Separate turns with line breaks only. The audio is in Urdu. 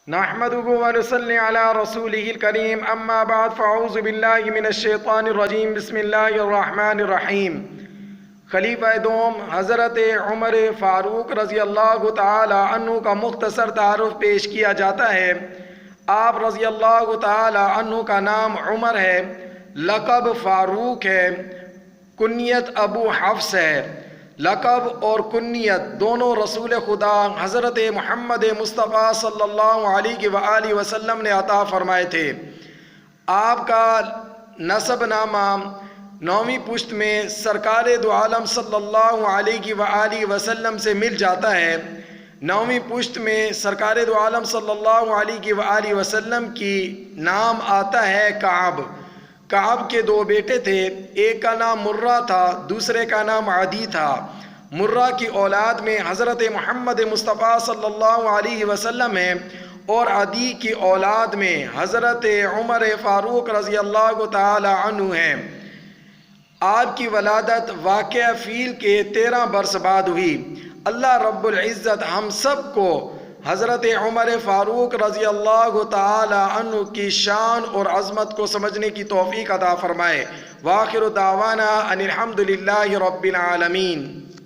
نحمده ونصلي على رسوله الكريم اما بعد فاعوذ بالله من الشیطان الرجیم بسم اللہ الرحمن الرحیم۔ خلیفہ دوم حضرت عمر فاروق رضی اللہ تعالی عنہ کا مختصر تعارف پیش کیا جاتا ہے۔ آپ رضی اللہ تعالی عنہ کا نام عمر ہے، لقب فاروق ہے، کنیت ابو حفص ہے۔ لقب اور کنیت دونوں رسول خدا حضرت محمد مصطفیٰ صلی اللہ علیہ وآلہ وسلم نے عطا فرمائے تھے۔ آپ کا نسب نامہ 9ویں پشت میں سرکار دو عالم صلی اللہ علیہ وآلہ وسلم سے مل جاتا ہے۔ 9ویں پشت میں سرکار دو عالم صلی اللہ علیہ وآلہ وسلم کی نام آتا ہے کعب۔ کعب کے 2 بیٹے تھے، ایک کا نام مرہ تھا، دوسرے کا نام عدی تھا۔ مرہ کی اولاد میں حضرت محمد مصطفیٰ صلی اللہ علیہ وسلم ہے اور عدی کی اولاد میں حضرت عمر فاروق رضی اللہ تعالی عنہ ہیں۔ آپ کی ولادت واقعہ فیل کے 13 برس بعد ہوئی۔ اللہ رب العزت ہم سب کو حضرت عمر فاروق رضی اللہ تعالی عنہ کی شان اور عظمت کو سمجھنے کی توفیق عطا فرمائے۔ وآخر دعوانا ان الحمد للہ رب العالمین۔